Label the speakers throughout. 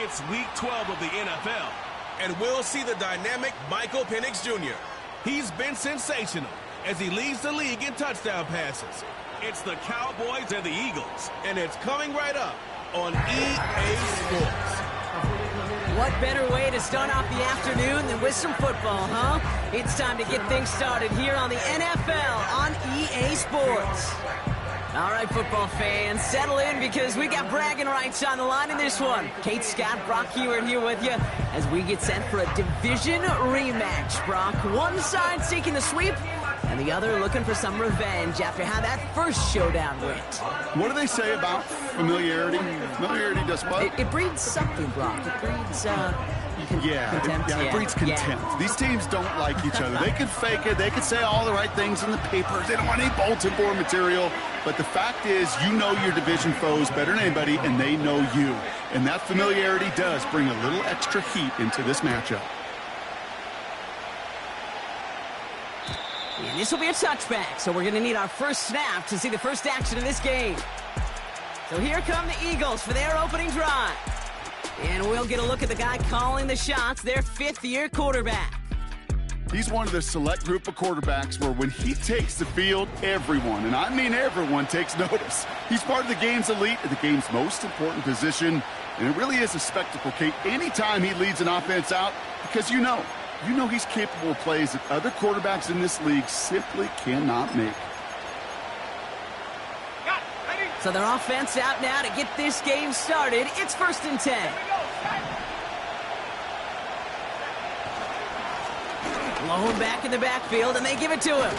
Speaker 1: It's Week 12 of the NFL.
Speaker 2: And we'll see the dynamic Michael Penix Jr.
Speaker 1: He's been sensational as he leads the league in touchdown passes. It's the Cowboys and the Eagles,
Speaker 2: and it's coming right up on EA Sports.
Speaker 3: What better way to start off the afternoon than with some football, huh? It's time to get things started here on the NFL on EA Sports. All right, football fans, settle in because we got bragging rights on the line in this one. Kate, Scott, Brock Hewitt here with you as we get set for a division rematch. Brock, one side seeking the sweep, and the other looking for some revenge after how that first showdown went.
Speaker 4: What do they say about familiarity? Familiarity does what?
Speaker 3: It breeds something, Brock. It breeds, contempt.
Speaker 4: It breeds contempt.
Speaker 3: Yeah.
Speaker 4: These teams don't like each other. They can fake it. They can say all the right things in the papers. They don't want any bulletin board material. But the fact is, you know your division foes better than anybody, and they know you. And that familiarity does bring a little extra heat into this matchup.
Speaker 3: And this will be a touchback, so we're going to need our first snap to see the first action of this game. So here come the Eagles for their opening drive. And we'll get a look at the guy calling the shots, their fifth-year quarterback.
Speaker 4: He's one of the select group of quarterbacks where when he takes the field, everyone, and I mean everyone, takes notice. He's part of the game's elite and the game's most important position, and it really is a spectacle, Kate, anytime he leads an offense out, because you know he's capable of plays that other quarterbacks in this league simply cannot make.
Speaker 3: So their offense out now to get this game started. It's 1st and 10. Blown back in the backfield, and they give it to him.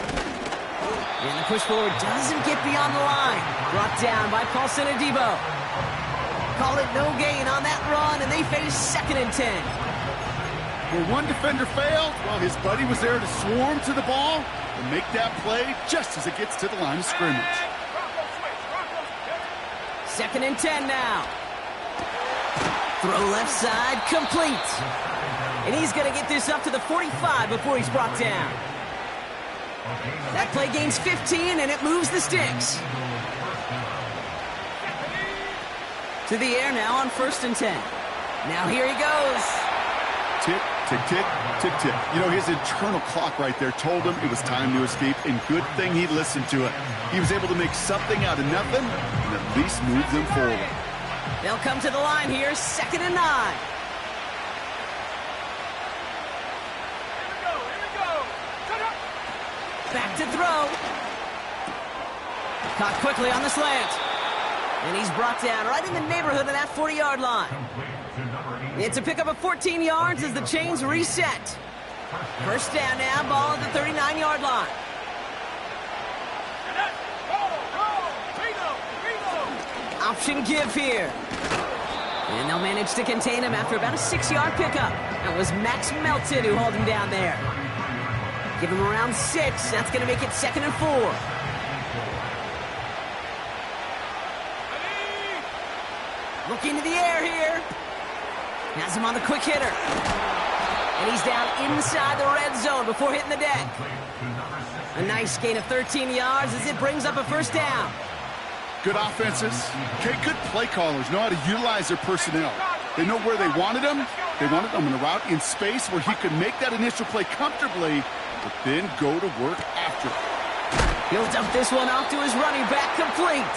Speaker 3: And the push forward doesn't get beyond the line. Brought down by Paulson Adebo. Call it no gain on that run, and they face 2nd and 10.
Speaker 4: Where one defender failed, well, his buddy was there to swarm to the ball and make that play just as it gets to the line of scrimmage.
Speaker 3: 2nd and 10 now. Throw left side, complete. And he's going to get this up to the 45 before he's brought down. That play gains 15, and it moves the sticks. To the air now on 1st and 10. Now here he goes.
Speaker 4: Tick, tick, tick, tick, tick. You know, his internal clock right there told him it was time to escape, and good thing he listened to it. He was able to make something out of nothing and at least move them forward.
Speaker 3: They'll come to the line here, 2nd and 9. Back to throw. Caught quickly on the slant. And he's brought down right in the neighborhood of that 40-yard line. It's a pickup of 14 yards as the chains reset. 1st down now, ball at the 39-yard line. Option give here. And they'll manage to contain him after about a 6-yard pickup. That was Max Melton who hauled him down there. Give him around 6. That's going to make it 2nd and 4. Looking to the air here. Has him on the quick hitter. And he's down inside the red zone before hitting the deck. A nice gain of 13 yards as it brings up a 1st down.
Speaker 4: Good offenses. Okay, good play callers know how to utilize their personnel. They know where they wanted them. They wanted them in a route in space where he could make that initial play comfortably, but then go to work after.
Speaker 3: He'll dump this one off to his running back, complete.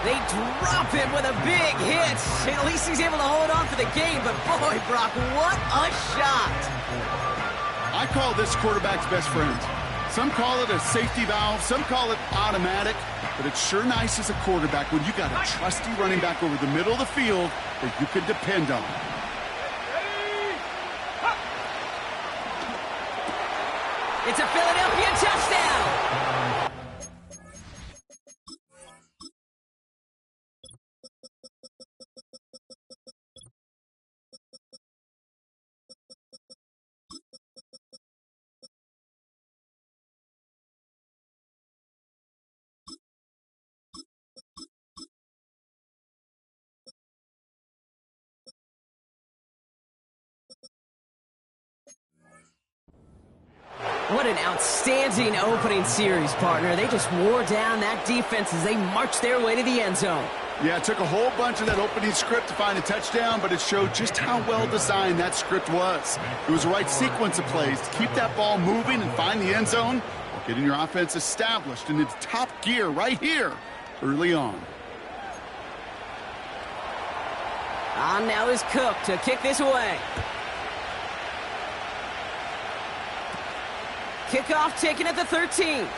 Speaker 3: They drop him with a big hit. At least he's able to hold on for the game, but boy, Brock, what a shot.
Speaker 4: I call this quarterback's best friend. Some call it a safety valve, some call it automatic, but it's sure nice as a quarterback when you got a trusty running back over the middle of the field that you can depend on.
Speaker 3: It's a Philadelphia touchdown. What an outstanding opening series, partner. They just wore down that defense as they marched their way to the end zone.
Speaker 4: Yeah, it took a whole bunch of that opening script to find a touchdown, but it showed just how well designed that script was. It was the right sequence of plays to keep that ball moving and find the end zone, while getting your offense established in its top gear right here early on.
Speaker 3: On now is Cook to kick this away. Kickoff taken at the 13.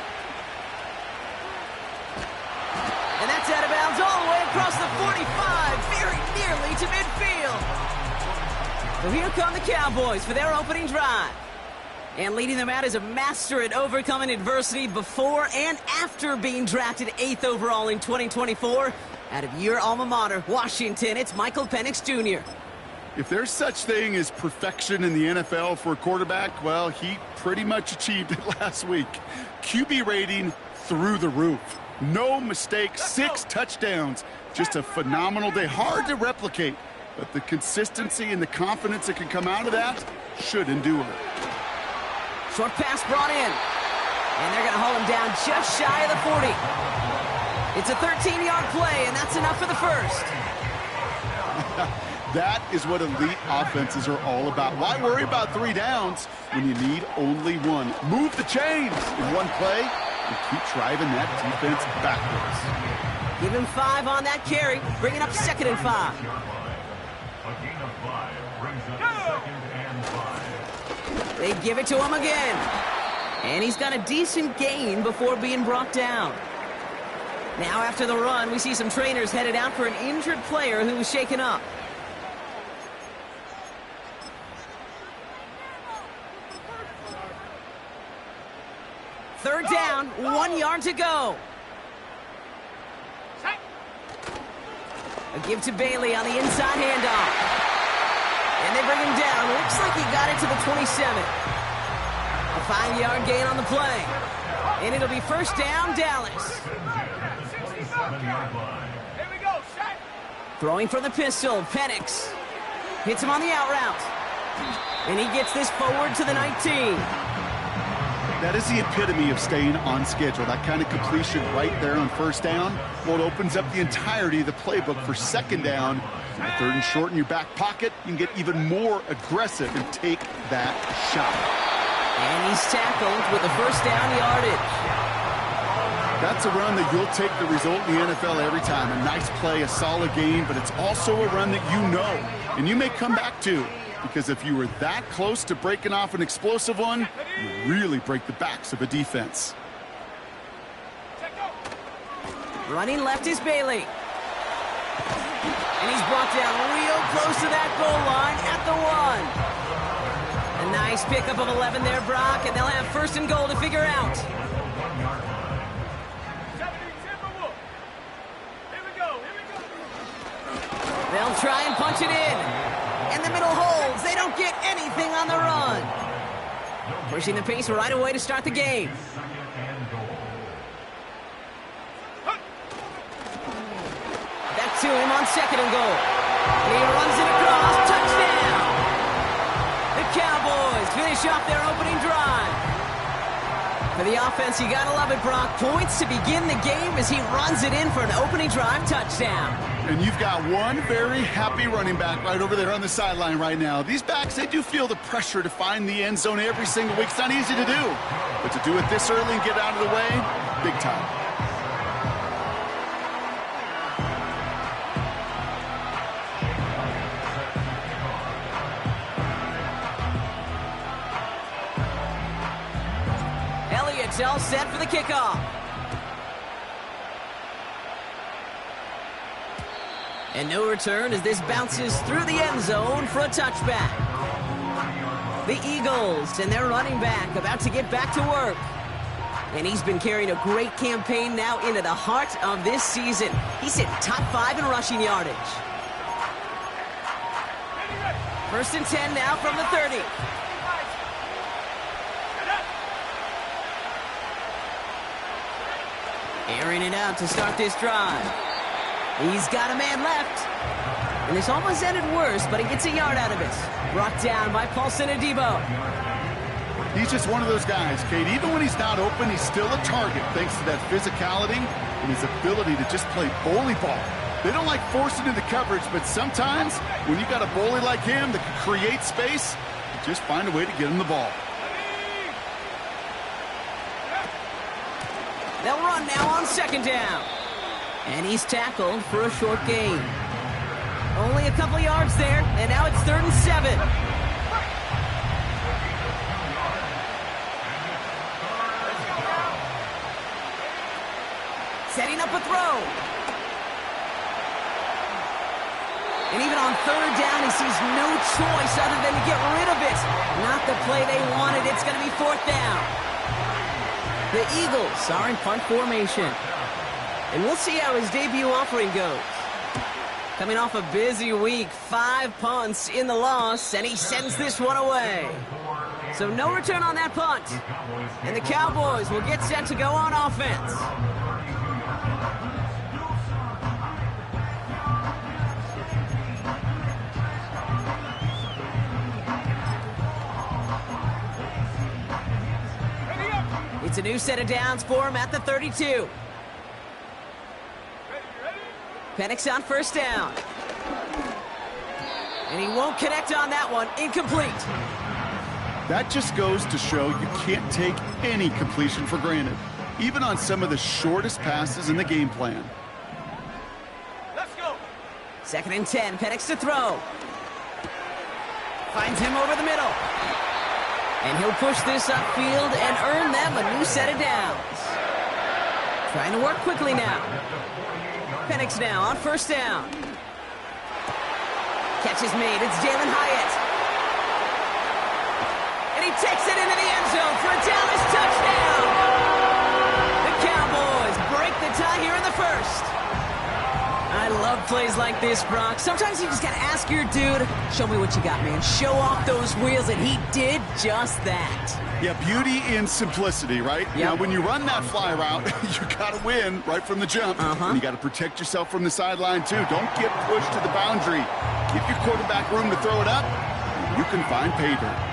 Speaker 3: And that's out of bounds all the way across the 45, very nearly to midfield. So here come the Cowboys for their opening drive. And leading them out is a master at overcoming adversity before and after being drafted 8th overall in 2024. Out of your alma mater, Washington, it's Michael Penix Jr.
Speaker 4: If there's such thing as perfection in the NFL for a quarterback, well, he pretty much achieved it last week. QB rating through the roof. No mistakes, 6 touchdowns. Just a phenomenal day. Hard to replicate, but the consistency and the confidence that can come out of that should endure.
Speaker 3: Short pass brought in. And they're going to hold him down just shy of the 40. It's a 13-yard play, and that's enough for the first.
Speaker 4: That is what elite offenses are all about. Why worry about 3 downs when you need only 1? Move the chains in one play and keep driving that defense backwards.
Speaker 3: Give him 5 on that carry, bringing up 2nd and 5. They give it to him again. And he's got a decent gain before being brought down. Now after the run, we see some trainers headed out for an injured player who was shaken up. Third down, 1 yard to go. A give to Bailey on the inside handoff. And they bring him down. Looks like he got it to the 27. A 5-yard gain on the play. And it'll be first down, Dallas. Throwing for the pistol, Penix. Hits him on the out route. And he gets this forward to the 19.
Speaker 4: That is the epitome of staying on schedule. That kind of completion right there on first down. Well, it opens up the entirety of the playbook for second down. And 3rd and short in your back pocket, you can get even more aggressive and take that shot.
Speaker 3: And he's tackled with the first down yardage.
Speaker 4: That's a run that you'll take the result in the NFL every time. A nice play, a solid game, but it's also a run that you know and you may come back to. Because if you were that close to breaking off an explosive one, you really break the backs of a defense.
Speaker 3: Running left is Bailey. And he's brought down real close to that goal line at the 1. A nice pickup of 11 there, Brock, and they'll have 1st and goal to figure out. They'll try and punch it in. And the middle holds. They don't get anything on the run. Pushing the pace right away to start the game. Back to him on 2nd and goal. And he runs it across. Touchdown! The Cowboys finish off their opening drive. For the offense, you gotta love it, Brock. Points to begin the game as he runs it in for an opening drive touchdown.
Speaker 4: And you've got one very happy running back right over there on the sideline right now. These backs, they do feel the pressure to find the end zone every single week. It's not easy to do. But to do it this early and get out of the way, big time.
Speaker 3: Elliott's all set for the kickoff. And no return as this bounces through the end zone for a touchback. The Eagles and their running back about to get back to work. And he's been carrying a great campaign now into the heart of this season. He's hitting top 5 in rushing yardage. 1st and 10 now from the 30. Airing it out to start this drive. He's got a man left. And this almost ended worse, but he gets a yard out of it. Brought down by Paulson Adebo.
Speaker 4: He's just one of those guys, Kate. Even when he's not open, he's still a target thanks to that physicality and his ability to just play bully ball. They don't like forcing into coverage, but sometimes when you got a bully like him that can create space, just find a way to get him the ball.
Speaker 3: They'll run now on second down. And he's tackled for a short gain. Only a couple yards there, and now it's 3rd and 7. Setting up a throw. And even on 3rd down, he sees no choice other than to get rid of it. Not the play they wanted. It's going to be 4th down. The Eagles are in punt formation. And we'll see how his debut offering goes. Coming off a busy week, 5 punts in the loss, and he sends this one away. So no return on that punt. And the Cowboys will get set to go on offense. It's a new set of downs for him at the 32. Penix on 1st down. And he won't connect on that one. Incomplete.
Speaker 4: That just goes to show you can't take any completion for granted, even on some of the shortest passes in the game plan.
Speaker 2: Let's go.
Speaker 3: 2nd and 10. Penix to throw. Finds him over the middle. And he'll push this upfield and earn them a new set of downs. Trying to work quickly now. Penix now on 1st down. Catch is made. It's Jalen Hyatt. And he takes it into the end zone for a Dallas touchdown. The Cowboys break the tie here in the 1st. I love plays like this, Brock. Sometimes you just got to ask your dude, show me what you got, man. Show off those wheels, and he did just that.
Speaker 4: Yeah, beauty in simplicity, right?
Speaker 3: Yep.
Speaker 4: Now, when you run that fly route, you got to win right from the jump. And you got to protect yourself from the sideline, too. Don't get pushed to the boundary. Give your quarterback room to throw it up, and you can find pay dirt.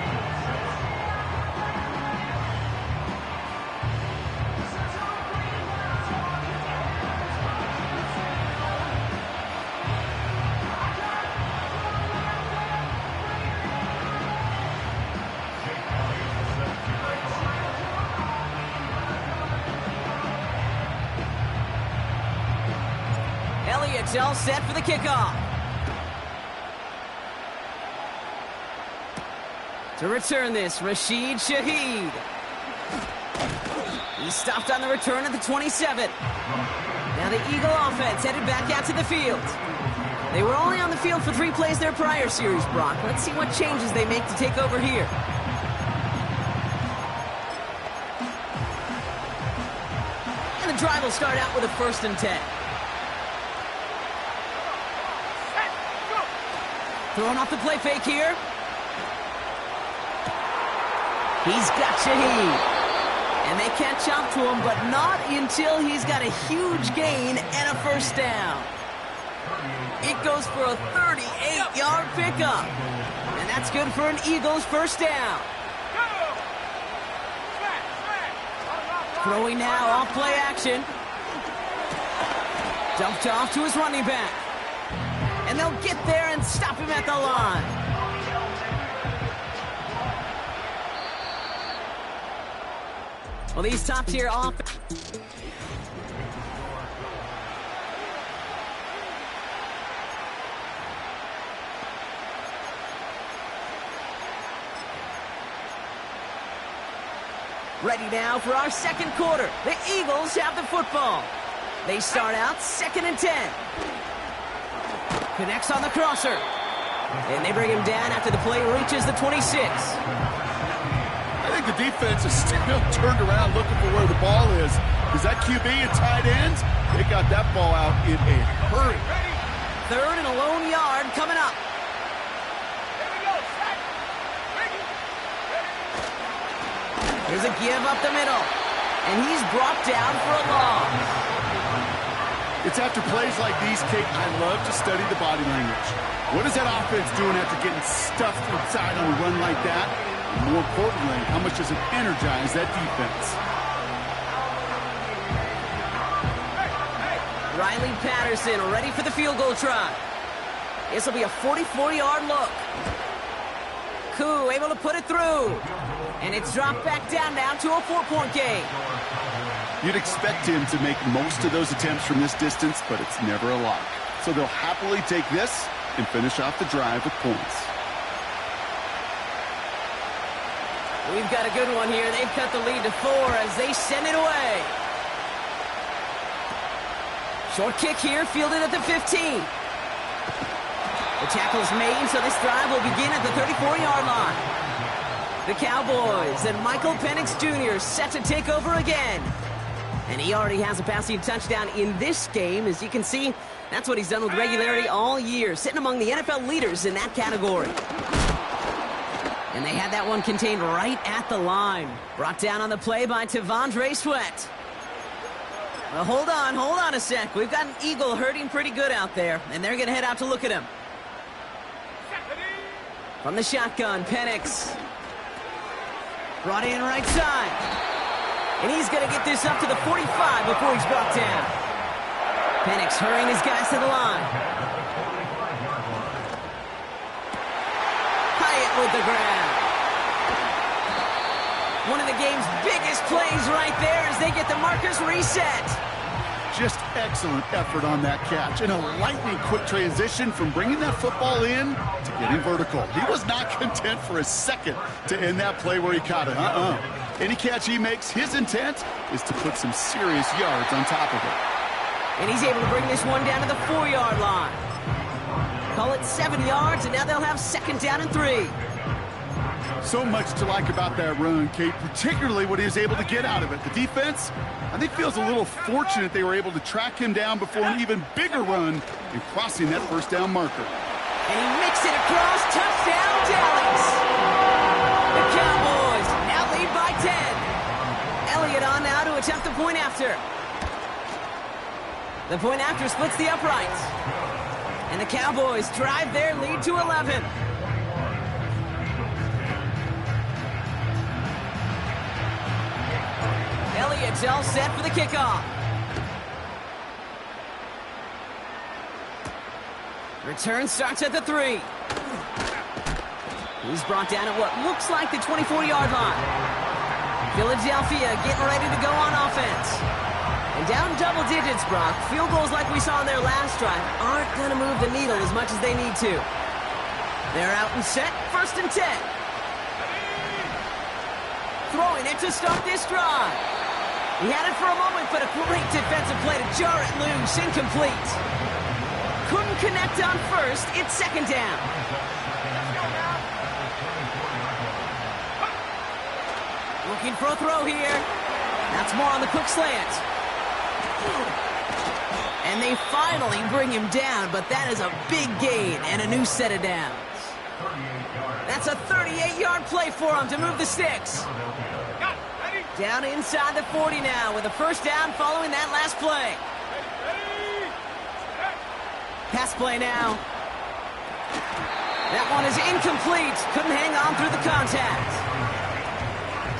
Speaker 3: Elliott's all set for the kickoff. To return this, Rashid Shaheed. He's stopped on the return at the 27. Now the Eagle offense headed back out to the field. They were only on the field for 3 plays their prior series, Brock. Let's see what changes they make to take over here. And the drive will start out with a 1st and 10. Throwing off the play fake here. He's got Shaheed. And they catch up to him, but not until he's got a huge gain and a 1st down. It goes for a 38-yard pickup. And that's good for an Eagles 1st down. Throwing now off play action. Dumped off to his running back. And they'll get there and stop him at the line. Well, these top-tier offense. Ready now for our 2nd quarter. The Eagles have the football. They start out 2nd and 10. Connects on the crosser. And they bring him down after the play reaches the 26.
Speaker 4: I think the defense is still turned around looking for where the ball is. Is that QB and tight ends? They got that ball out in a hurry.
Speaker 3: 3rd and a lone yard coming up. Here's a give up the middle. And he's brought down for a loss.
Speaker 4: It's after plays like these, Kate, I love to study the body language. What is that offense doing after getting stuffed inside on a run like that? And more importantly, how much does it energize that defense?
Speaker 3: Riley Patterson ready for the field goal try. This will be a 44-yard look. Koo able to put it through. And it's dropped back down now to a 4-point game.
Speaker 4: You'd expect him to make most of those attempts from this distance, but it's never a lock. So they'll happily take this and finish off the drive with points.
Speaker 3: We've got a good one here. They've cut the lead to 4 as they send it away. Short kick here, fielded at the 15. The tackle's made, so this drive will begin at the 34-yard line. The Cowboys and Michael Penix Jr. set to take over again. And he already has a passing touchdown in this game. As you can see, that's what he's done with regularity all year, sitting among the NFL leaders in that category. And they had that one contained right at the line. Brought down on the play by T'Vondre Sweat. Well, hold on a sec. We've got an Eagle hurting pretty good out there, and they're going to head out to look at him. From the shotgun, Penix. Brought in right side. And he's going to get this up to the 45 before he's brought down. Penix hurrying his guys to the line. Hyatt with the grab. One of the game's biggest plays right there as they get the markers reset.
Speaker 4: Just excellent effort on that catch. And a lightning quick transition from bringing that football in to getting vertical. He was not content for a second to end that play where he caught it. Any catch he makes, his intent is to put some serious yards on top of it.
Speaker 3: And he's able to bring this one down to the 4-yard line. Call it 7 yards, and now they'll have 2nd down and 3.
Speaker 4: So much to like about that run, Kate, particularly what he was able to get out of it. The defense, I think, feels a little fortunate they were able to track him down before an even bigger run and crossing that 1st down marker.
Speaker 3: And he mixed it across. Touchdown, Dallas! The Cowboys now lead by 10. Elliott on now to attempt the point after. The point after splits the uprights. And the Cowboys drive their lead to 11. Elliott's all set for the kickoff. Return starts at the 3. He's brought down at what looks like the 24-yard line. Philadelphia getting ready to go on offense. And down double digits, Brock. Field goals like we saw in their last drive aren't going to move the needle as much as they need to. They're out and set, 1st and 10. Throwing it to start this drive. He had it for a moment, but a great defensive play to jar it loose, incomplete. Couldn't connect on 1st, it's 2nd down. Looking for a throw here. That's more on the quick slant. And they finally bring him down, but that is a big gain and a new set of downs. That's a 38-yard play for him to move the sticks. Down inside the 40 now with a 1st down following that last play. Pass play now. That one is incomplete. Couldn't hang on through the contact.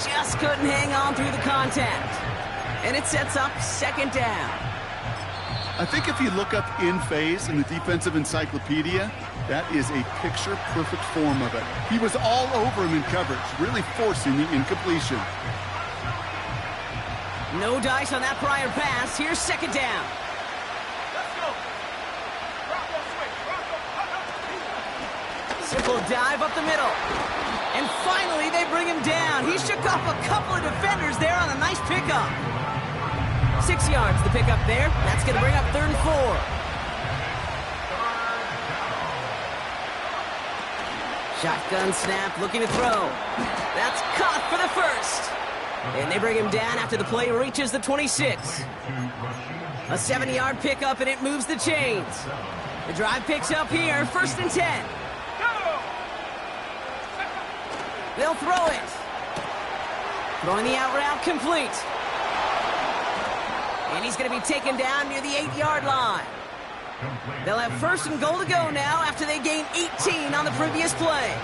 Speaker 3: Just couldn't hang on through the contact. And it sets up 2nd down.
Speaker 4: I think if you look up in phase in the defensive encyclopedia, that is a picture-perfect form of it. He was all over him in coverage, really forcing the incompletion.
Speaker 3: No dice on that prior pass. Here's 2nd down. Simple dive up the middle. And finally, they bring him down. He shook off a couple of defenders there on a nice pickup. 6 yards the pickup there. That's going to bring up 3rd and 4. Shotgun snap, looking to throw. That's caught for the 1st. And they bring him down after the play reaches the 26. A 70-yard pickup, and it moves the chains. The drive picks up here, 1st and 10. They'll throw it. Throwing the out route complete. And he's going to be taken down near the 8-yard line. They'll have first and goal to go now after they gained 18 on the previous play.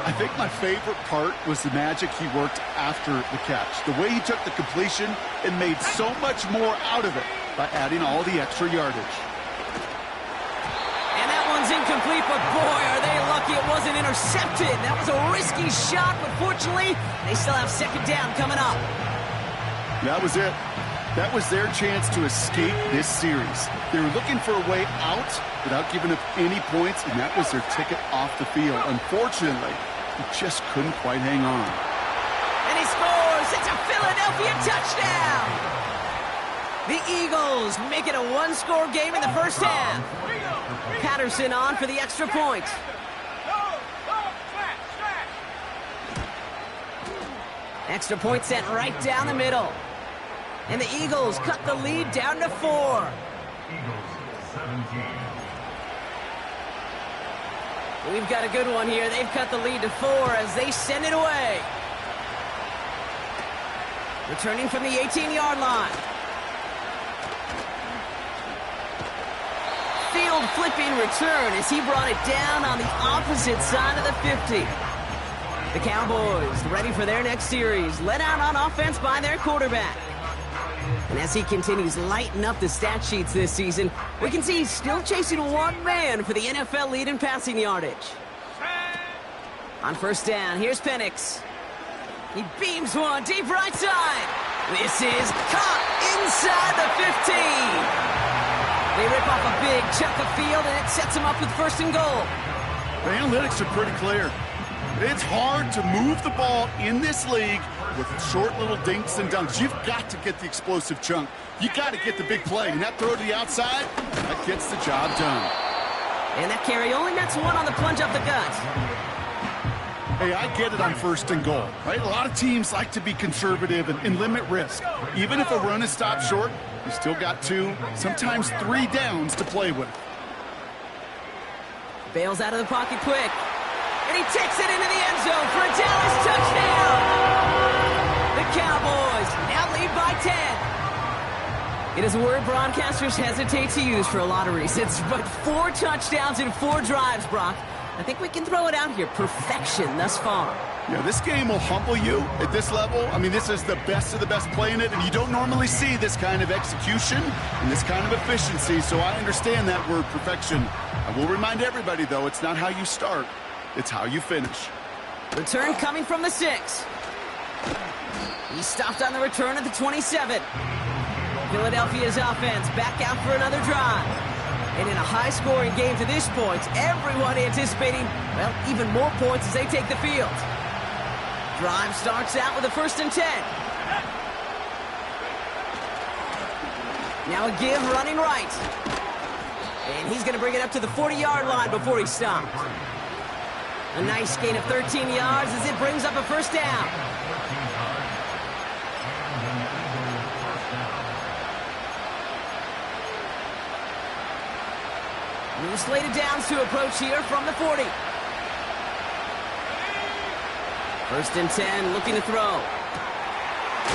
Speaker 4: I think my favorite part was the magic he worked after the catch. The way he took the completion and made so much more out of it by adding all the extra yardage.
Speaker 3: And that one's incomplete, but boy, are they lucky it wasn't intercepted. That was a risky shot, but fortunately, they still have second down coming up.
Speaker 4: That was it. That was their chance to escape this series. They were looking for a way out without giving up any points, and that was their ticket off the field. Unfortunately, he just couldn't quite hang on.
Speaker 3: And he scores! It's a Philadelphia touchdown! The Eagles make it a one-score game in the first half. Patterson on for the extra point. Extra point sent right down the middle. And the Eagles cut the lead down to 4. We've got a good one here. They've cut the lead to 4 as they send it away. Returning from the 18-yard line. Field flipping return as he brought it down on the opposite side of the 50. The Cowboys ready for their next series, led out on offense by their quarterback. And as he continues lighting up the stat sheets this season, we can see he's still chasing one man for the NFL lead in passing yardage. On first down, here's Penix. He beams one deep right side. This is caught inside the 15. They rip off a big chunk of field, and it sets him up with first and goal.
Speaker 4: The analytics are pretty clear. It's hard to move the ball in this league with short little dinks and dunks. You've got to get the explosive chunk. You got to get the big play. And that throw to the outside, that gets the job done.
Speaker 3: And that carry only nets one on the plunge up the gut.
Speaker 4: Hey, I get it on first and goal, right? A lot of teams like to be conservative and limit risk. Even if a run is stopped short, you still got 2, sometimes 3 downs to play with.
Speaker 3: Bails out of the pocket quick. And he takes it into the end zone for a Dallas touchdown. The Cowboys now lead by 10. It is a word broadcasters hesitate to use for a lot of reasons, but 4 touchdowns in 4 drives, Brock. I think we can throw it out here. Perfection thus far.
Speaker 4: Yeah, this game will humble you at this level. I mean, this is the best of the best playing it, and you don't normally see this kind of execution and this kind of efficiency, so I understand that word perfection. I will remind everybody, though, it's not how you start, it's how you finish.
Speaker 3: Return coming from the 6. He stopped on the return at the 27. Philadelphia's offense back out for another drive. And in a high-scoring game to this point, everyone anticipating, well, even more points as they take the field. Drive starts out with a first and 10. Now a give running right. And he's going to bring it up to the 40-yard line before he stopped. A nice gain of 13 yards as it brings up a first down. New slated downs to approach here from the 40. First and 10, looking to throw.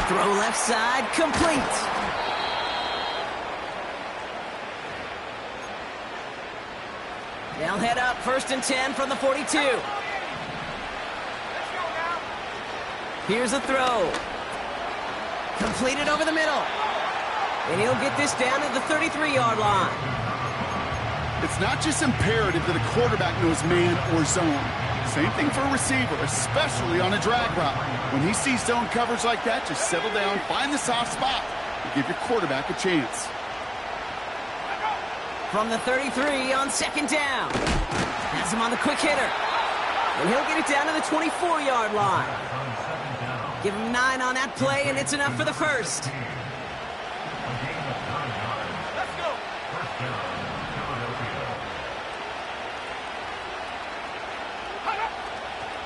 Speaker 3: Throw left side, complete. They'll head up, first and 10 from the 42. Here's a throw. Completed over the middle. And he'll get this down to the 33-yard line.
Speaker 4: It's not just imperative that a quarterback knows man or zone. Same thing for a receiver, especially on a drag route. When he sees zone coverage like that, just settle down, find the soft spot, and give your quarterback a chance.
Speaker 3: From the 33 on second down. Has him on the quick hitter. And he'll get it down to the 24-yard line. Give him 9 on that play, and it's enough for the first.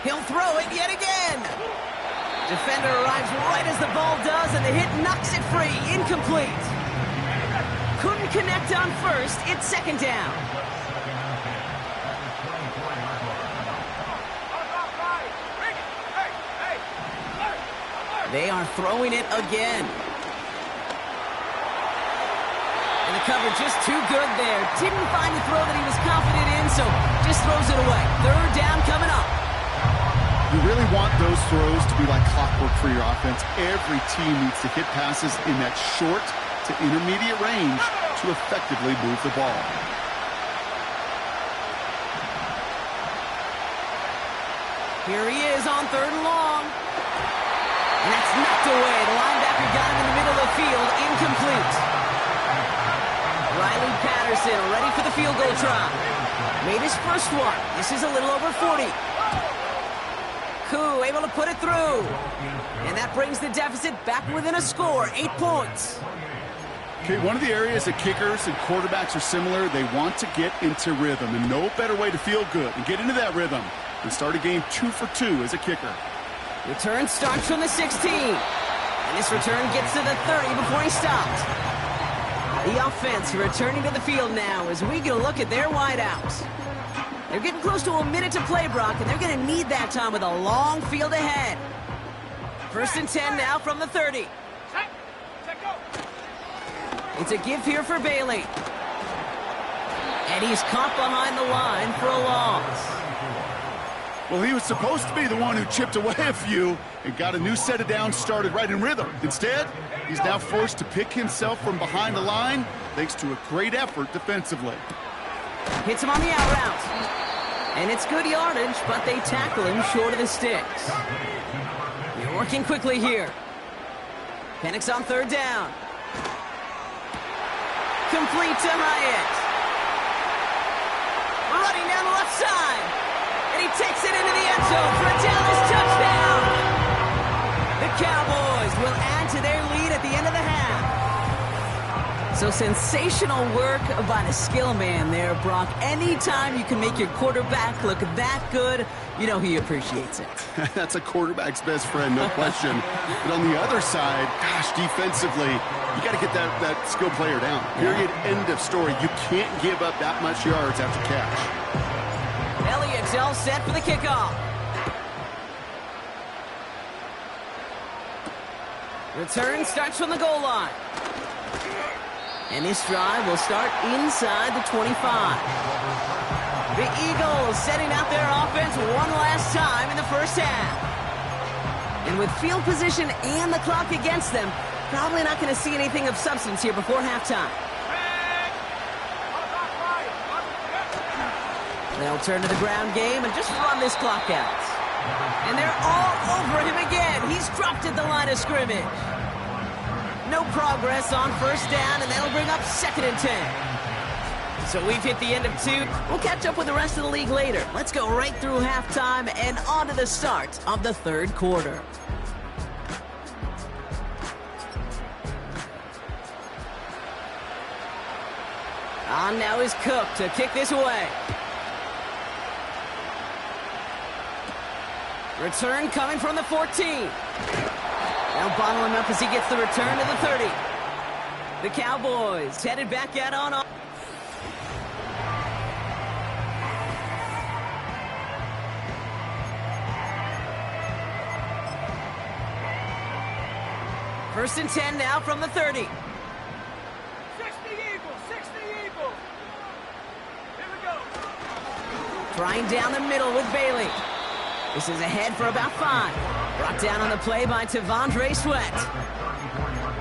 Speaker 3: He'll throw it yet again. Defender arrives right as the ball does, and the hit knocks it free. Incomplete. Couldn't connect on first. It's second down. They are throwing it again. And the cover just too good there. Didn't find a throw that he was confident in, so just throws it away. Third down coming up.
Speaker 4: You really want those throws to be like clockwork for your offense. Every team needs to hit passes in that short to intermediate range to effectively move the ball.
Speaker 3: Here he is on 3rd and long. And that's knocked away. The linebacker got him in the middle of the field. Incomplete. Riley Patterson ready for the field goal try. Made his first one. This is a little over 40. Koo able to put it through. And that brings the deficit back within a score. 8 points.
Speaker 4: Okay, one of the areas that kickers and quarterbacks are similar, they want to get into rhythm. And no better way to feel good and get into that rhythm than start a game 2 for 2 as a kicker.
Speaker 3: Return starts from the 16. And this return gets to the 30 before he stopped. The offense returning to the field now as we get a look at their wideouts. They're getting close to a minute to play, Brock, and they're going to need that time with a long field ahead. 1st and 10 now from the 30. It's a give here for Bailey. And he's caught behind the line for a loss.
Speaker 4: Well, he was supposed to be the one who chipped away a few and got a new set of downs started right in rhythm. Instead, he's now forced to pick himself from behind the line thanks to a great effort defensively.
Speaker 3: Hits him on the out route. And it's good yardage, but they tackle him short of the sticks. They're working quickly here. Penix on 3rd down. Complete to Hyatt. Running down the left side. And he takes it into the end zone for a Dallas touchdown. The Cowboys will add to their lead at the end of the half. So sensational work by the skill man there, Brock. Anytime you can make your quarterback look that good, you know he appreciates it.
Speaker 4: That's a quarterback's best friend, no question. But on the other side, gosh, defensively, you got to get that skill player down. Period, end of story. You can't give up that much yards after catch.
Speaker 3: Elliott's all set for the kickoff. Return starts from the goal line. And this drive will start inside the 25. The Eagles setting out their offense one last time in the first half. And with field position and the clock against them, probably not going to see anything of substance here before halftime. They'll turn to the ground game and just run this clock out. And they're all over him again. He's dropped at the line of scrimmage. No progress on 1st down, and that'll bring up 2nd and 10. So we've hit the end of 2. We'll catch up with the rest of the league later. Let's go right through halftime and on to the start of the 3rd quarter. On now is Cook to kick this away. Return coming from the 14. Now bottle him up as he gets the return to the 30. The Cowboys headed back out on. First and 10 now from the 30.
Speaker 2: 60 Eagles, 60 Eagles. Here we go.
Speaker 3: Trying down the middle with Bailey. This is ahead for about 5. Brought down on the play by Tavondre Sweat.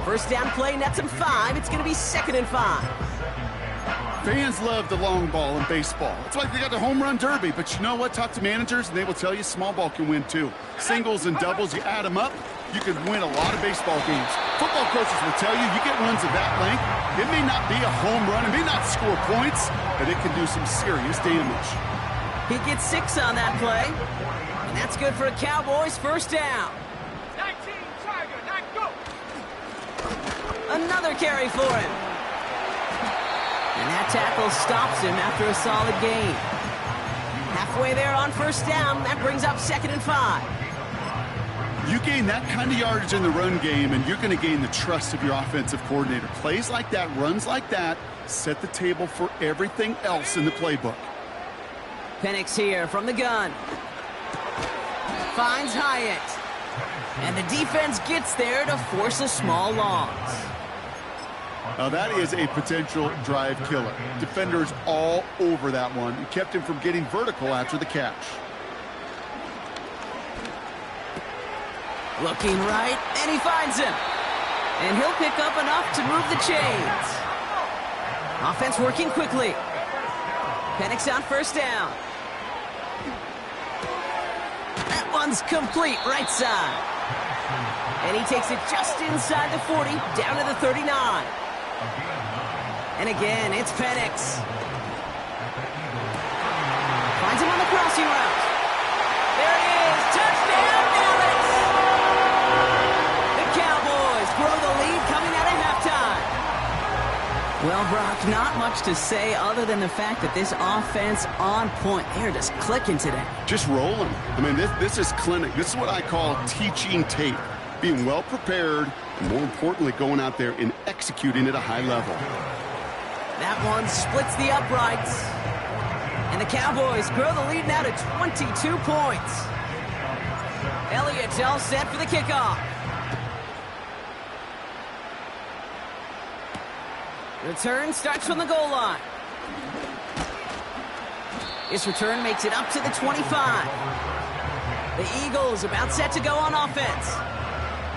Speaker 3: First down play nets him 5. It's going to be 2nd and 5.
Speaker 4: Fans love the long ball in baseball. It's like they got the home run derby, but you know what? Talk to managers, and they will tell you small ball can win too. Singles and doubles, you add them up, you can win a lot of baseball games. Football coaches will tell you, you get runs of that length, it may not be a home run, it may not score points, but it can do some serious damage.
Speaker 3: He gets 6 on that play, and that's good for a Cowboys 1st down.
Speaker 2: 19, Tiger, 9, go.
Speaker 3: Another carry for him. And that tackle stops him after a solid gain. Halfway there on 1st down, that brings up 2nd and 5.
Speaker 4: You gain that kind of yardage in the run game, and you're going to gain the trust of your offensive coordinator. Plays like that, runs like that, set the table for everything else in the playbook.
Speaker 3: Penix here from the gun. Finds Hyatt. And the defense gets there to force a small loss.
Speaker 4: Now that is a potential drive killer. Defenders all over that one. He kept him from getting vertical after the catch.
Speaker 3: Looking right, and he finds him. And he'll pick up enough to move the chains. Offense working quickly. Penix on first down. That one's complete, right side. And he takes it just inside the 40, down to the 39. And again, it's Penix. Finds him on the crossing route. There it is, touchdown, Dallas! The Cowboys grow the lead coming out of halftime. Well, Brock, not much to say other than the fact that this offense on point. They're just clicking today.
Speaker 4: Just rolling. I mean, this is clinic. This is what I call teaching tape. Being well prepared, and more importantly, going out there and executing at a high level.
Speaker 3: That one splits the uprights. And the Cowboys grow the lead now to 22 points. Elliott's all set for the kickoff. Return starts from the goal line. This return makes it up to the 25. The Eagles about set to go on offense.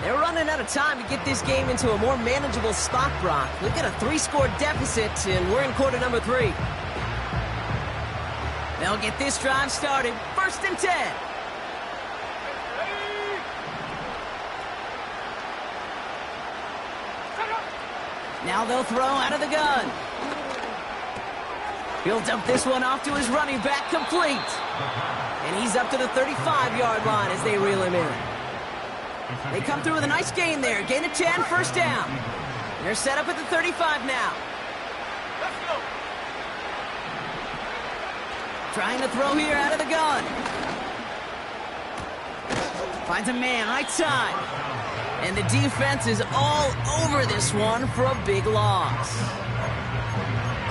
Speaker 3: They're running out of time to get this game into a more manageable spot, Brock. We've got a 3-score deficit, and we're in quarter number 3. They'll get this drive started. 1st and 10. Now they'll throw out of the gun. He'll dump this one off to his running back, complete. And he's up to the 35-yard line as they reel him in. They come through with a nice gain there. Gain of 10, 1st down. They're set up at the 35 now. Trying to throw here out of the gun. Finds a man right side. And the defense is all over this one for a big loss.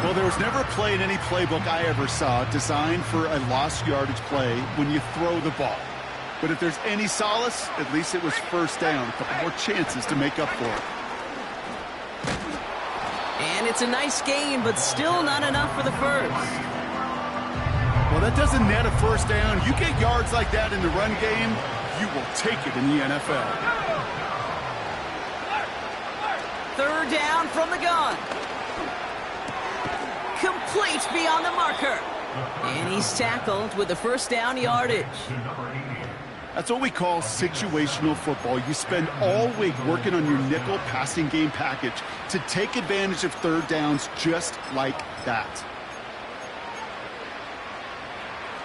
Speaker 4: Well, there was never a play in any playbook I ever saw designed for a lost yardage play when you throw the ball. But if there's any solace, at least it was 1st down. A couple more chances to make up for it.
Speaker 3: And it's a nice gain, but still not enough for the first.
Speaker 4: Well, that doesn't net a 1st down. You get yards like that in the run game, you will take it in the NFL.
Speaker 3: 3rd down from the gun. Complete beyond the marker. And he's tackled with the 1st down yardage.
Speaker 4: That's what we call situational football. You spend all week working on your nickel passing game package to take advantage of 3rd downs just like that.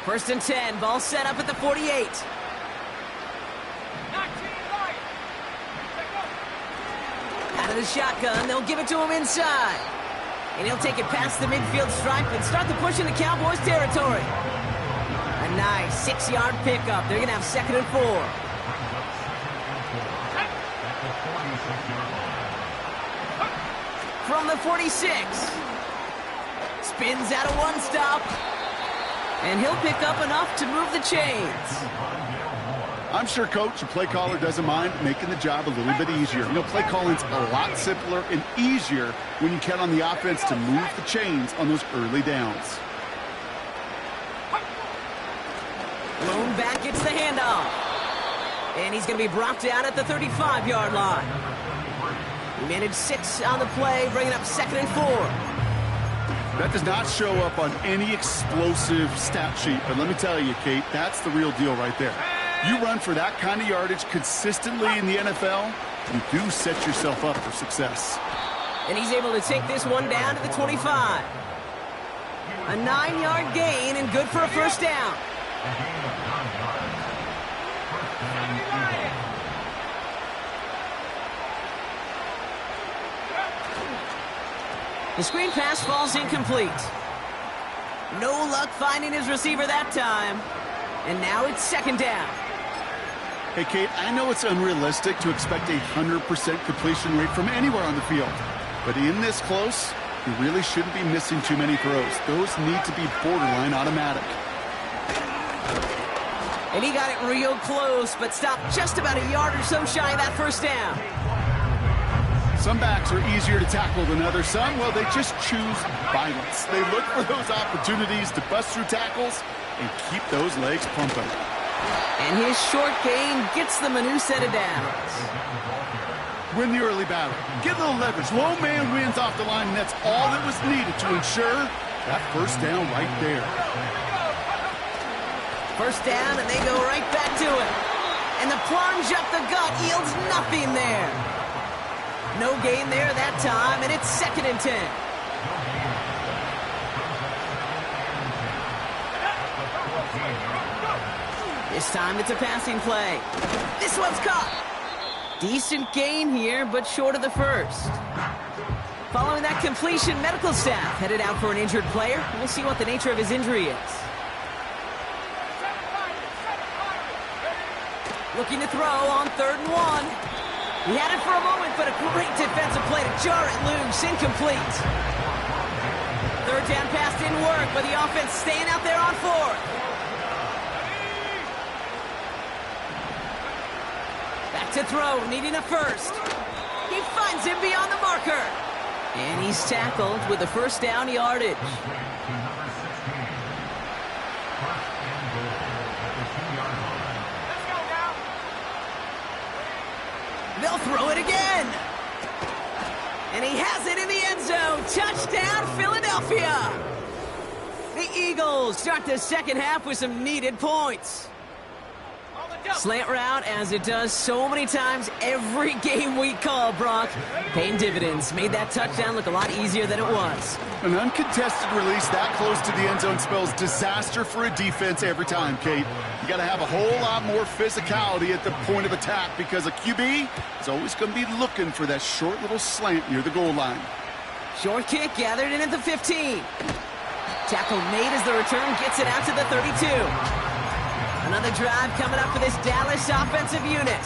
Speaker 3: 1st and 10, ball set up at the 48. Out of the shotgun, they'll give it to him inside. And he'll take it past the midfield stripe and start the push into Cowboys territory. A nice 6-yard pickup. They're going to have 2nd and 4. From the 46. Spins out of one stop. And he'll pick up enough to move the chains.
Speaker 4: I'm sure coach and play caller doesn't mind making the job a little bit easier. You know, play calling's a lot simpler and easier when you count on the offense to move the chains on those early downs.
Speaker 3: Lone back gets the handoff. And he's going to be brought down at the 35-yard line. He managed 6 on the play, bringing up 2nd and 4.
Speaker 4: That does not show up on any explosive stat sheet, but let me tell you, Kate, that's the real deal right there. You run for that kind of yardage consistently in the NFL, you do set yourself up for success.
Speaker 3: And he's able to take this one down to the 25. A 9-yard gain and good for a 1st down. The screen pass falls incomplete. No luck finding his receiver that time. And now it's 2nd down.
Speaker 4: Hey, Kate, I know it's unrealistic to expect a 100% completion rate from anywhere on the field. But in this close, you really shouldn't be missing too many throws. Those need to be borderline automatic.
Speaker 3: And he got it real close, but stopped just about a yard or so shy of that 1st down.
Speaker 4: Some backs are easier to tackle than others. Some, well, they just choose violence. They look for those opportunities to bust through tackles and keep those legs pumping.
Speaker 3: And his short gain gets them a new set of downs.
Speaker 4: Win the early battle. Get a little leverage. Low man wins off the line, and that's all that was needed to ensure that first down right there.
Speaker 3: First down, and they go right back to it. And the plunge up the gut yields nothing there. No gain there that time, and it's 2nd and 10. This time it's a passing play. This one's caught. Decent gain here, but short of the first. Following that completion, medical staff headed out for an injured player. We'll see what the nature of his injury is. Looking to throw on 3rd and 1. He had it for a moment, but a great defensive play to jar it loose. Incomplete. 3rd down pass didn't work, but the offense staying out there on 4th. Back to throw, needing a first. He finds him beyond the marker. And he's tackled with the first down yardage. They'll throw it again. And he has it in the end zone. Touchdown, Philadelphia. The Eagles start the second half with some needed points. Slant route, as it does so many times every game we call, Brock. Paying dividends. Made that touchdown look a lot easier than it was.
Speaker 4: An uncontested release that close to the end zone spells disaster for a defense every time, Kate. You got to have a whole lot more physicality at the point of attack because a QB is always going to be looking for that short little slant near the goal line.
Speaker 3: Short kick gathered in at the 15. Tackle made as the return gets it out to the 32. Another drive coming up for this Dallas offensive unit.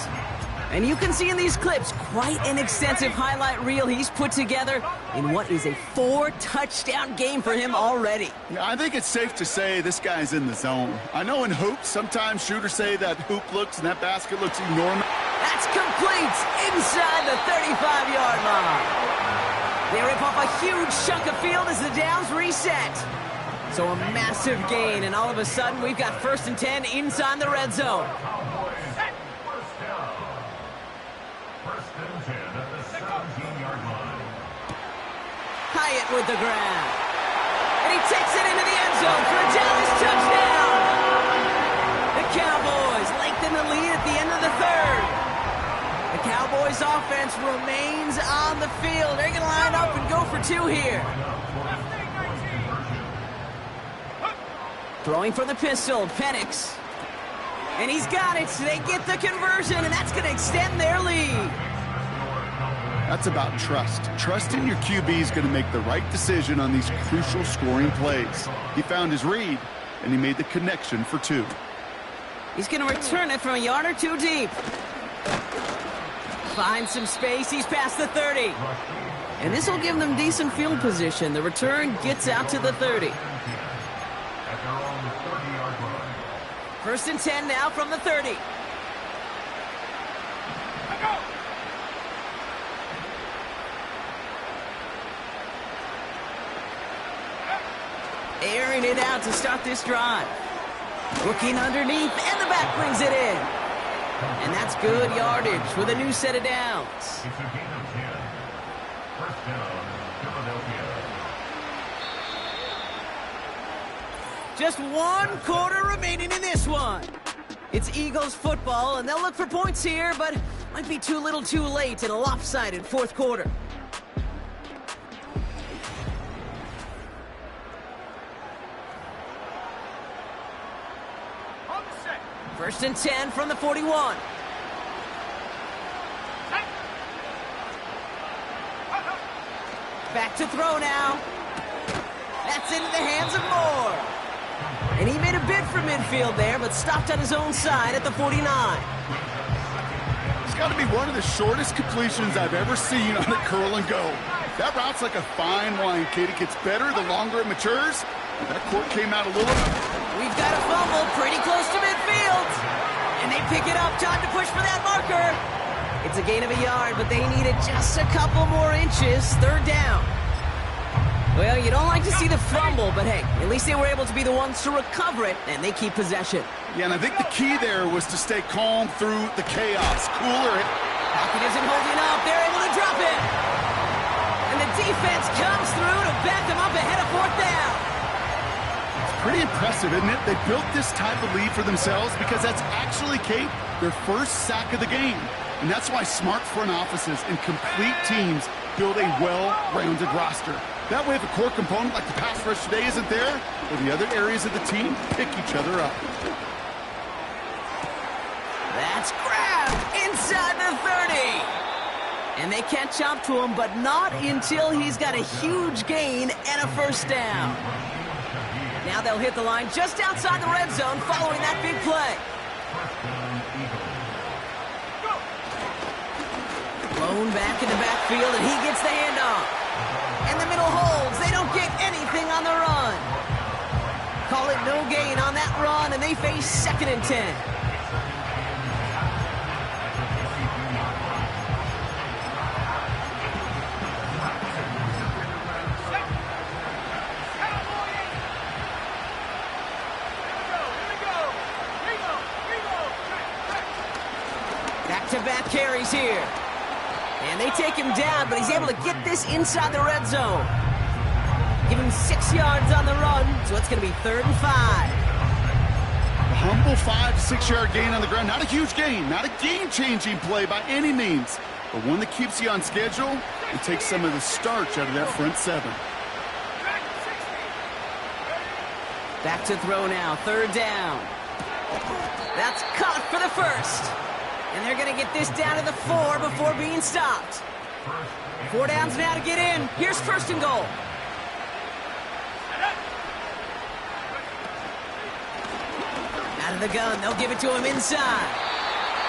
Speaker 3: And you can see in these clips quite an extensive highlight reel he's put together in what is a 4-touchdown game for him already.
Speaker 4: Yeah, I think it's safe to say this guy's in the zone. I know in hoops, sometimes shooters say that hoop looks and that basket looks enormous.
Speaker 3: That's complete inside the 35-yard line. They rip off a huge chunk of field as the downs reset. So a massive gain, and all of a sudden we've got 1st and 10 inside the red zone. Hyatt with the grab. And he takes it into the end zone for a Dallas touchdown. The Cowboys lengthen the lead at the end of the 3rd. The Cowboys offense remains on the field. They're going to line up and go for 2 here. Throwing for the pistol, Penix. And he's got it. They get the conversion, and that's going to extend their lead.
Speaker 4: That's about trust. Trusting your QB is going to make the right decision on these crucial scoring plays. He found his read, and he made the connection for 2.
Speaker 3: He's going to return it from a yard or 2 deep. Finds some space. He's past the 30. And this will give them decent field position. The return gets out to the 30. 1st and 10 now from the 30. Airing it out to start this drive. Looking underneath, and the back brings it in. And that's good yardage with a new set of downs. Just 1 quarter remaining in this one. It's Eagles football, and they'll look for points here, but might be too little too late in a lopsided 4th quarter. First and 10 from the 41. Back to throw now. That's into the hands of Moore. And he made a bid for midfield there, but stopped on his own side at the 49.
Speaker 4: It's got to be one of the shortest completions I've ever seen on a curl and go. That route's like a fine wine, Kate. It gets better the longer it matures. That court came out a little.
Speaker 3: We've got a fumble pretty close to midfield. And they pick it up. Time to push for that marker. It's a gain of a yard, but they needed just a couple more inches. Third down. Well, you don't like to see the fumble, but hey, at least they were able to be the ones to recover it, and they keep possession.
Speaker 4: Yeah, and I think the key there was to stay calm through the chaos. Cooler it.
Speaker 3: Pocket isn't holding up. They're able to drop it. And the defense comes through to back them up ahead of fourth down.
Speaker 4: It's pretty impressive, isn't it? They built this type of lead for themselves because that's actually, Kate, their first sack of the game. And that's why smart front offices and complete teams build a well-rounded roster. That way, if a core component like the pass rush today isn't there, well, the other areas of the team pick each other up.
Speaker 3: That's grabbed inside the 30. And they catch up to him, but not until he's got a huge gain and a first down. Now they'll hit the line just outside the red zone following that big play. Blown back in the backfield, and he gets the handoff. And the middle holds. They don't get anything on the run. Call it no gain on that run, and they face 2nd and 10. Back-to-back carries here. And they take him down, but he's able to get this inside the red zone. Give him 6 yards on the run, so it's going to be 3rd and 5.
Speaker 4: A humble 5 to 6 yard gain on the ground. Not a huge gain, not a game-changing play by any means, but one that keeps you on schedule and takes some of the starch out of that front 7.
Speaker 3: Back to throw now, 3rd down. That's caught for the first. And they're going to get this down to the 4 before being stopped. 4 downs now to get in. Here's 1st and goal. Out of the gun, they'll give it to him inside.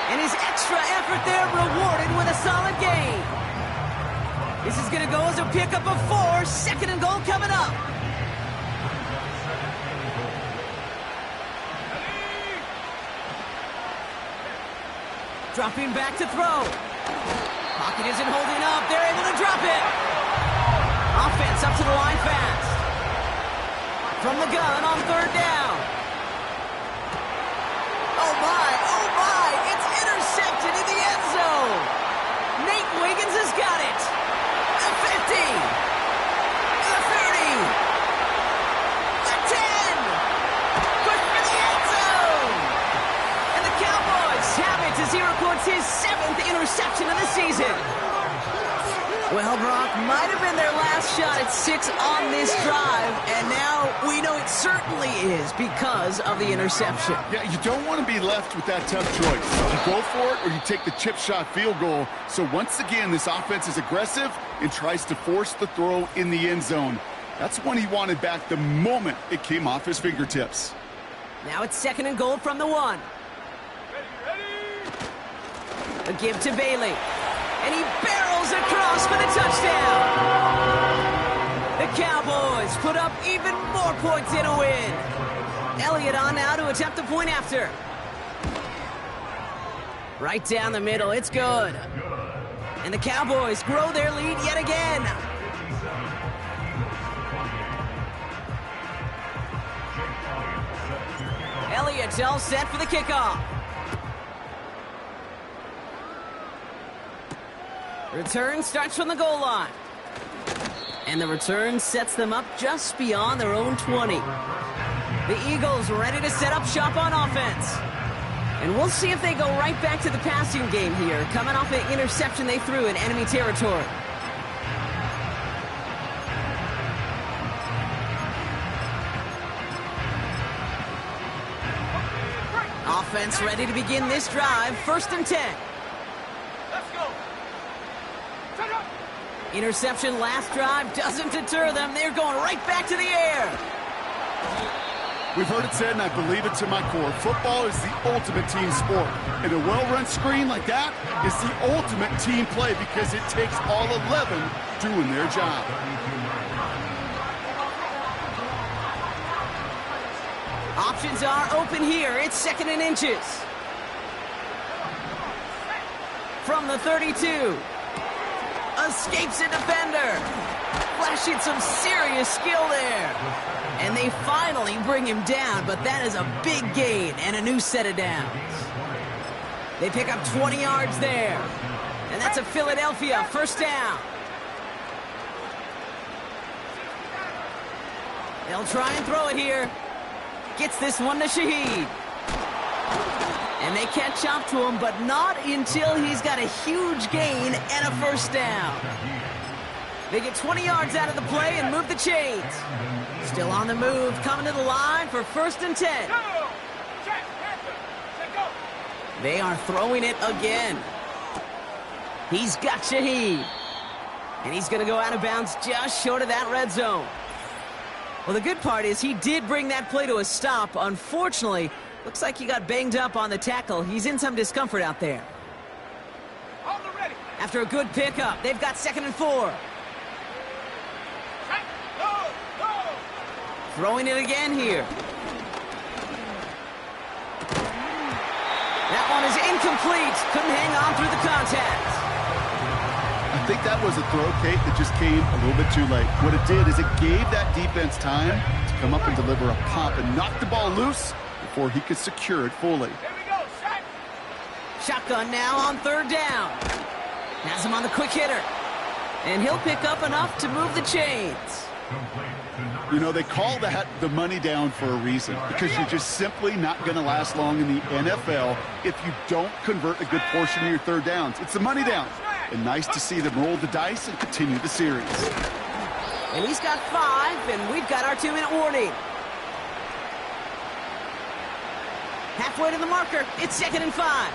Speaker 3: And his extra effort there rewarded with a solid gain. This is going to go as a pickup of 4. 2nd and goal coming up. Dropping back to throw. Pocket isn't holding up. They're able to drop it. Offense up to the line fast. From the gun on 3rd down. Oh my, it's intercepted in the end zone. Nate Wiggins has got it. The 50. The 30. The 10. Pushed for the end zone. And the Cowboys have it as he records his 7th interception of the season. Well, Brock, might have been their last shot at 6 on this drive, and now we know it certainly is because of the interception.
Speaker 4: Yeah, you don't want to be left with that tough choice. You go for it or you take the chip shot field goal. So once again, this offense is aggressive and tries to force the throw in the end zone. That's one he wanted back the moment it came off his fingertips.
Speaker 3: Now it's 2nd and goal from the 1. A give to Bailey. And he barrels across for the touchdown. The Cowboys put up even more points in a win. Elliott on now to attempt the point after. Right down the middle, it's good. And the Cowboys grow their lead yet again. Elliott all set for the kickoff. Return starts from the goal line. And the return sets them up just beyond their own 20. The Eagles ready to set up shop on offense. And we'll see if they go right back to the passing game here, coming off an interception they threw in enemy territory. Offense ready to begin this drive, 1st and 10. Interception last drive doesn't deter them. They're going right back to the air.
Speaker 4: We've heard it said, and I believe it to my core, football is the ultimate team sport. And a well-run screen like that is the ultimate team play because it takes all 11 doing their job.
Speaker 3: Options are open here. It's 2nd and inches. from the 32. Escapes a defender. Flashing some serious skill there. And they finally bring him down, but that is a big gain and a new set of downs. They pick up 20 yards there. And that's a Philadelphia first down. They'll try and throw it here. Gets this one to Shaheed. And they catch up to him, but not until he's got a huge gain and a first down. They get 20 yards out of the play and move the chains. Still on the move, coming to the line for 1st and 10. They are throwing it again. He's got Shaheed. And he's going to go out of bounds just short of that red zone. Well, the good part is he did bring that play to a stop. Unfortunately, looks like he got banged up on the tackle. He's in some discomfort out there. After a good pickup, they've got 2nd and 4. Throwing it again here. That one is incomplete. Couldn't hang on through the contact.
Speaker 4: I think that was a throw, Kate, that just came a little bit too late. What it did is it gave that defense time to come up and deliver a pop and knock the ball loose before he could secure it fully.
Speaker 3: Shotgun now on 3rd down. Has him on the quick hitter. And he'll pick up enough to move the chains.
Speaker 4: You know, they call that the money down for a reason, because you're just simply not going to last long in the NFL if you don't convert a good portion of your 3rd downs. It's the money down. And nice to see them roll the dice and continue the series.
Speaker 3: And he's got 5, and we've got our 2-minute warning. Halfway to the marker. It's 2nd and 5.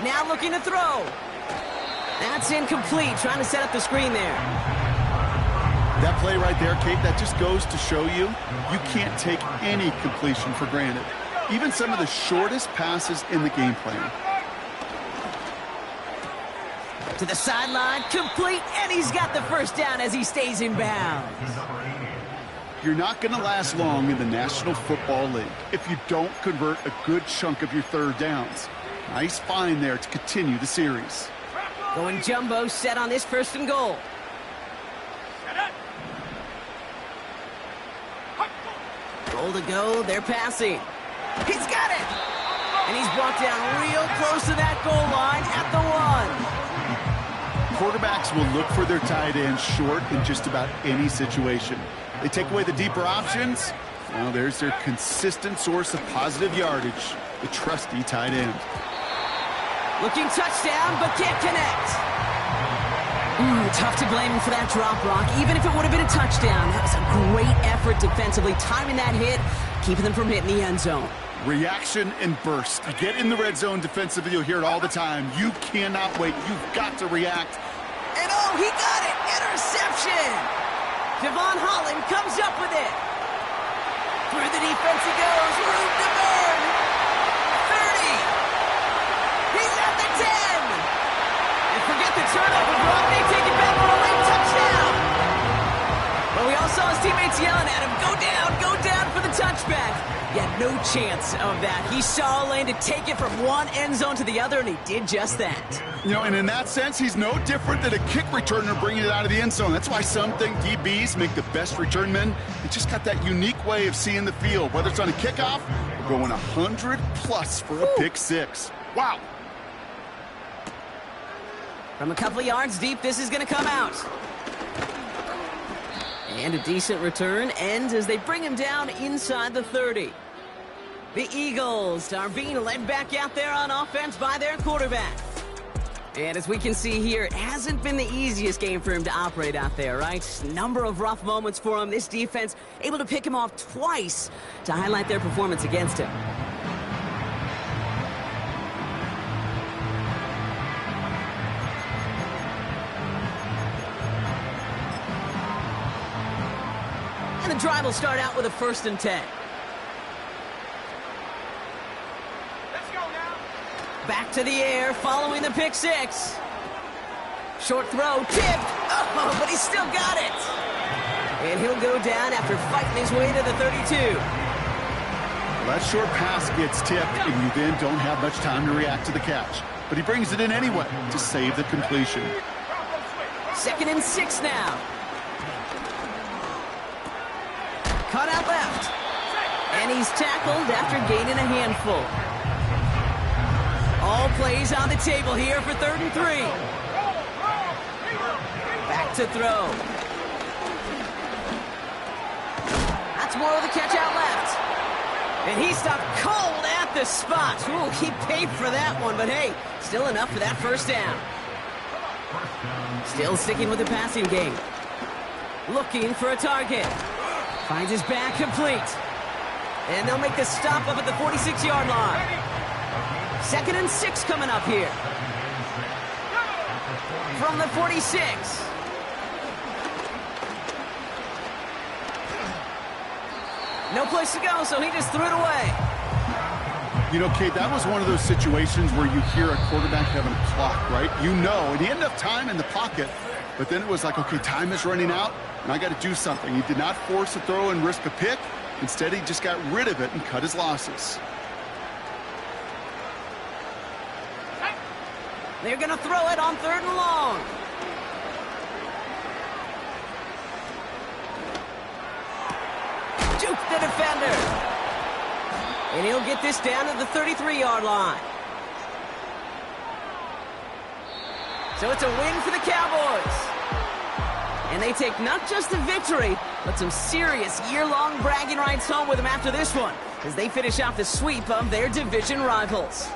Speaker 3: Now looking to throw. That's incomplete. Trying to set up the screen there.
Speaker 4: That play right there, Kate, that just goes to show you can't take any completion for granted. Even some of the shortest passes in the game plan.
Speaker 3: To the sideline, complete, and he's got the first down as he stays in bounds.
Speaker 4: You're not going to last long in the National Football League if you don't convert a good chunk of your 3rd downs. Nice find there to continue the series.
Speaker 3: Going jumbo set on this 1st and goal. Goal to go, they're passing. He's got it! And he's brought down real close to that goal line at the 1.
Speaker 4: Quarterbacks will look for their tight end short in just about any situation. They take away the deeper options. Well, there's their consistent source of positive yardage, the trusty tight end.
Speaker 3: Looking touchdown, but can't connect. Tough to blame him for that drop, Rock. Even if it would have been a touchdown, that was a great effort defensively, timing that hit, keeping them from hitting the end zone.
Speaker 4: Reaction and burst. You get in the red zone defensively, you'll hear it all the time. You cannot wait. You've got to react.
Speaker 3: And oh, he got it! Interception! Devon Holland comes up with it. Through the defense he goes. Room to burn. 30. He's at the 10. And forget the turnover, Brock. They take it back for a late touchdown. But we all saw his teammates yelling at him, go down for the touchback. Yeah, no chance of that. He saw a lane to take it from one end zone to the other, and he did just that.
Speaker 4: You know, and in that sense, he's no different than a kick returner bringing it out of the end zone. That's why some think DBs make the best return men. They just got that unique way of seeing the field, whether it's on a kickoff or going 100+ for a pick 6. Wow.
Speaker 3: From a couple of yards deep, this is going to come out. And a decent return ends as they bring him down inside the 30. The Eagles are being led back out there on offense by their quarterback. And as we can see here, it hasn't been the easiest game for him to operate out there, right? Number of rough moments for him. This defense able to pick him off twice to highlight their performance against him. And the drive will start out with a 1st and 10. Back to the air, following the pick 6. Short throw, tipped. Oh, but he's still got it. And he'll go down after fighting his way to the 32.
Speaker 4: Well, that short pass gets tipped, and you then don't have much time to react to the catch. But he brings it in anyway to save the completion.
Speaker 3: 2nd and 6 now. Cut out left. And he's tackled after gaining a handful. All plays on the table here for 3rd and 3. Back to throw. That's more of the catch out left. And he stopped cold at the spot. Ooh, he paid for that one, but hey, still enough for that 1st down. Still sticking with the passing game. Looking for a target. Finds his back complete. And they'll make the stop up at the 46-yard line. 2nd and 6 coming up here. From the 46. No place to go, so he just threw it away.
Speaker 4: You know, Kate, that was one of those situations where you hear a quarterback having a clock, right? You know, and he had enough time in the pocket, but then it was like, okay, time is running out, and I got to do something. He did not force a throw and risk a pick. Instead, he just got rid of it and cut his losses.
Speaker 3: They're going to throw it on 3rd and long. Juke the defender. And he'll get this down to the 33-yard line. So it's a win for the Cowboys. And they take not just the victory, but some serious year-long bragging rights home with them after this one, as they finish off the sweep of their division rivals.